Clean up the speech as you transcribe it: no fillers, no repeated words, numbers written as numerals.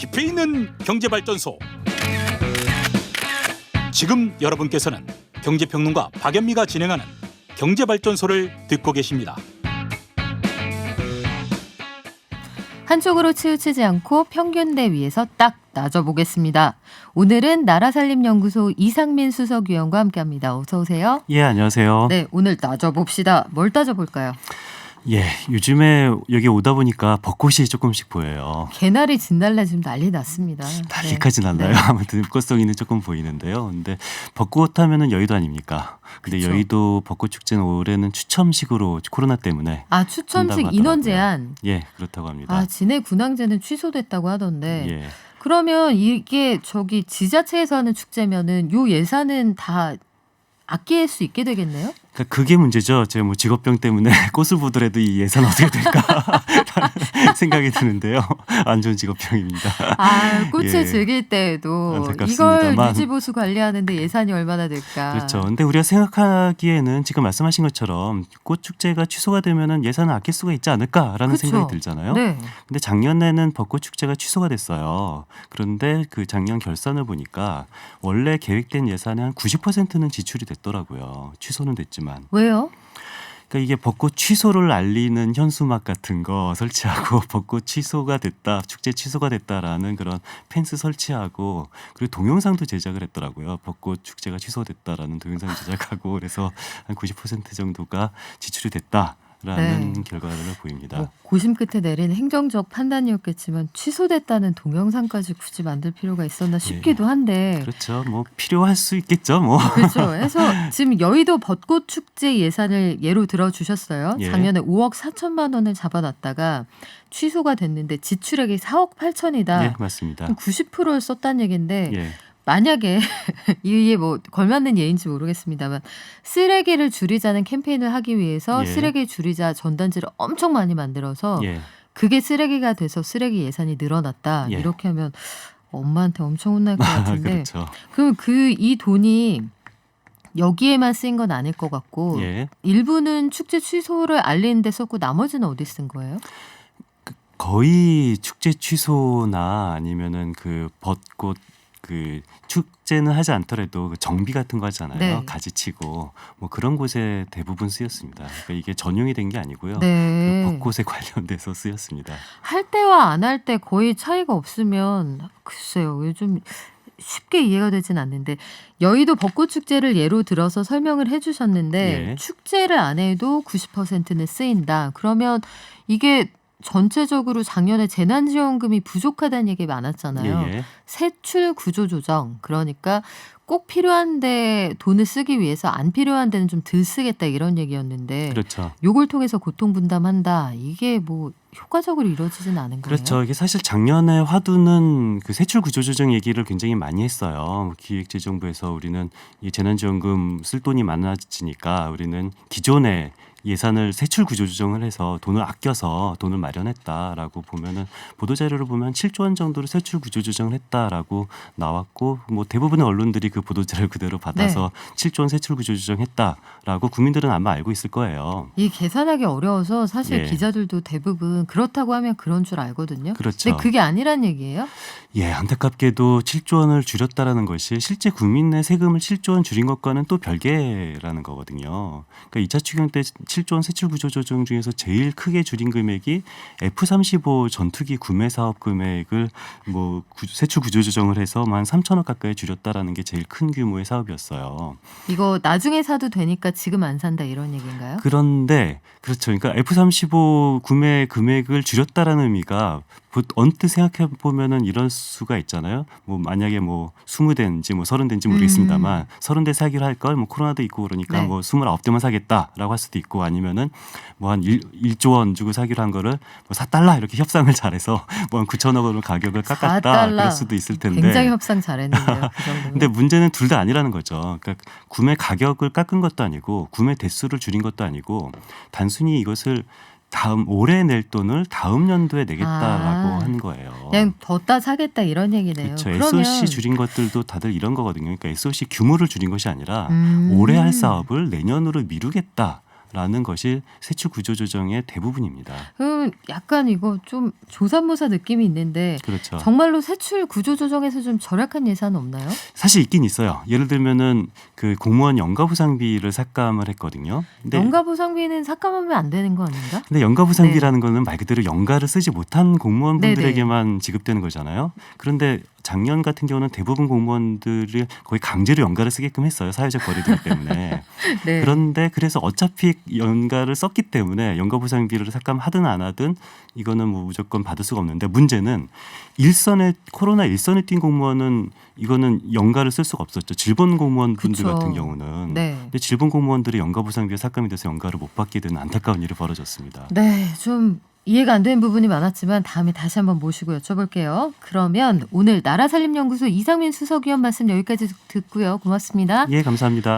깊이 있는 경제발전소. 지금 여러분께서는 경제평론가 박연미가 진행하는 경제발전소를 듣고 계십니다. 한쪽으로 치우치지 않고 평균대 위에서 딱 따져보겠습니다. 오늘은 나라살림연구소 이상민 수석위원과 함께합니다. 어서 오세요. 예, 안녕하세요. 네, 오늘 따져봅시다. 뭘 따져볼까요? 예, 요즘에 여기 오다 보니까 벚꽃이 조금씩 보여요. 개나리, 진달래 지금 난리 났습니다. 난리까지는 않나요? 네. 아무튼 꽃송이는 조금 보이는데요. 근데 벚꽃 하면은 여의도 아닙니까? 근데 그쵸. 여의도 벚꽃 축제는 올해는 추첨식으로 코로나 때문에 아, 추첨식 한다고 인원 하더라고요. 제한. 예, 그렇다고 합니다. 아, 진해 군항제는 취소됐다고 하던데. 예. 그러면 이게 저기 지자체에서 하는 축제면은 요 예산은 다 아낄 수 있게 되겠네요? 그러니까 그게 문제죠. 제가 뭐 직업병 때문에 꽃을 보더라도 이 예산 어떻게 될까 생각이 드는데요. 안 좋은 직업병입니다. 아, 꽃을 예. 즐길 때에도 이걸 안타깝습니다만. 유지보수 관리하는데 예산이 얼마나 될까? 그렇죠. 근데 우리가 생각하기에는 지금 말씀하신 것처럼 꽃 축제가 취소가 되면은 예산을 아낄 수가 있지 않을까라는 그쵸. 생각이 들잖아요. 네. 근데 작년에는 벚꽃 축제가 취소가 됐어요. 그런데 그 작년 결산을 보니까 원래 계획된 예산의 한 90%는 지출이 됐더라고요. 취소는 됐지만. 왜요? 그러니까 이게 벚꽃 취소를 알리는 현수막 같은 거 설치하고 벚꽃 취소가 됐다, 축제 취소가 됐다라는 그런 펜스 설치하고 그리고 동영상도 제작을 했더라고요. 벚꽃 축제가 취소됐다라는 동영상 제작하고 그래서 한 90% 정도가 지출이 됐다라는 네. 결과를 보입니다. 뭐 고심 끝에 내린 행정적 판단이었겠지만 취소됐다는 동영상까지 굳이 만들 필요가 있었나 싶기도 한데. 그렇죠. 뭐 필요할 수 있겠죠. 뭐. 그렇죠. 해서 지금 여의도 벚꽃 축제 예산을 예로 들어 주셨어요. 예. 작년에 5억 4천만 원을 잡아놨다가 취소가 됐는데 지출액이 4억 8천이다. 예, 맞습니다. 90%를 썼다는 얘기인데 예. 만약에 이게 뭐 걸맞는 예인지 모르겠습니다만 쓰레기를 줄이자는 캠페인을 하기 위해서 예. 쓰레기 줄이자 전단지를 엄청 많이 만들어서 예. 그게 쓰레기가 돼서 쓰레기 예산이 늘어났다. 예. 이렇게 하면 엄마한테 엄청 혼날 것 같은데 그렇죠. 그럼 이 돈이 여기에만 쓰인 건 아닐 것 같고 예. 일부는 축제 취소를 알리는 데 썼고 나머지는 어디 쓴 거예요? 거의 축제 취소나 아니면은 그 벚꽃 그 축제는 하지 않더라도 그 정비 같은 거 하잖아요. 네. 가지치고 뭐 그런 곳에 대부분 쓰였습니다. 그러니까 이게 전용이 된 게 아니고요. 네. 그 벚꽃에 관련돼서 쓰였습니다. 할 때와 안 할 때 거의 차이가 없으면 글쎄요. 요즘 쉽게 이해가 되진 않는데 여의도 벚꽃 축제를 예로 들어서 설명을 해주셨는데 예. 축제를 안 해도 90%는 쓰인다. 그러면 이게 전체적으로 작년에 재난지원금이 부족하다는 얘기 많았잖아요. 예, 예. 세출 구조 조정. 그러니까 꼭 필요한데 돈을 쓰기 위해서 안 필요한 데는 좀 덜 쓰겠다 이런 얘기였는데 그렇죠. 요걸 통해서 고통 분담한다. 이게 뭐 효과적으로 이루어지진 않은 거예요? 그렇죠. 이게 사실 작년에 화두는 그 세출 구조조정 얘기를 굉장히 많이 했어요. 기획재정부에서 우리는 이 재난지원금 쓸 돈이 많아지니까 우리는 기존에 예산을 세출 구조조정을 해서 돈을 아껴서 돈을 마련했다라고 보면은 보도자료를 보면 7조 원 정도로 세출 구조조정을 했다라고 나왔고 뭐 대부분의 언론들이 그 보도자료를 그대로 받아서 7조 원 세출 구조조정했다라고 국민들은 아마 알고 있을 거예요. 이 계산하기 어려워서 사실 예. 기자들도 대부분 그렇다고 하면 그런 줄 알거든요. 그렇죠. 근데 그게 아니란 얘기예요? 예, 안타깝게도 7조 원을 줄였다라는 것이 실제 국민의 세금을 7조 원 줄인 것과는 또 별개라는 거거든요. 그러니까 2차 추경 때 7조 원 세출 구조 조정 중에서 제일 크게 줄인 금액이 F-35 전투기 구매 사업 금액을 뭐 세출 구조 조정을 해서 한 3천억 가까이 줄였다라는 게 제일 큰 규모의 사업이었어요. 이거 나중에 사도 되니까 지금 안 산다 이런 얘기인가요? 그런데 그렇죠. 그러니까 F-35 구매 금액을 줄였다라는 의미가 언뜻 생각해 보면은 이럴 수가 있잖아요. 뭐 만약에 뭐 20대인지 뭐 30대인지 모르겠습니다만 30대 사기로 할 걸 뭐 코로나도 있고 그러니까 네. 뭐 29대만 사겠다라고 할 수도 있고 아니면은 뭐 한 1조 원 주고 사기로 한 거를 뭐 4달러 이렇게 협상을 잘해서 뭐 한 9천억 원으로 가격을 깎았다 4달러. 그럴 수도 있을 텐데. 굉장히 협상 잘했는데요. 그 정도면. 근데 문제는 둘 다 아니라는 거죠. 그러니까 구매 가격을 깎은 것도 아니고 구매 대수를 줄인 것도 아니고 단순히 이것을 올해 낼 돈을 다음 연도에 내겠다라고 한 거예요. 그냥 더 사겠다 이런 얘기네요. 그렇죠. 그러면 SOC 줄인 것들도 다들 이런 거거든요. 그러니까 SOC 규모를 줄인 것이 아니라 음. 올해 할 사업을 내년으로 미루겠다. 라는 것이 세출 구조조정의 대부분입니다. 약간 이거 좀 조삼모사 느낌이 있는데 그렇죠. 정말로 세출 구조조정에서 좀 절약한 예산 없나요? 사실 있긴 있어요. 예를 들면은 그 공무원 연가보상비를 삭감을 했거든요. 근데 연가보상비는 삭감하면 안 되는 거 아닌가? 근데 연가보상비라는 거는 말 그대로 연가를 쓰지 못한 공무원분들에게만 네네. 지급되는 거잖아요. 그런데 작년 같은 경우는 대부분 공무원들이 거의 강제로 연가를 쓰게끔 했어요. 사회적 거리두기 때문에. 네. 그런데 그래서 어차피 연가를 썼기 때문에 연가보상비를 삭감하든 안 하든 이거는 뭐 무조건 받을 수가 없는데 문제는 코로나 일선에 뛴 공무원은 이거는 연가를 쓸 수가 없었죠. 질본 공무원분들 그쵸. 같은 경우는. 네. 근데 질본 공무원들이 연가보상비가 삭감이 돼서 연가를 못 받게 되는 안타까운 일이 벌어졌습니다. 네, 좀 이해가 안 되는 부분이 많았지만 다음에 다시 한번 모시고 여쭤볼게요. 그러면 오늘 나라살림연구소 이상민 수석위원 말씀 여기까지 듣고요. 고맙습니다. 예, 감사합니다.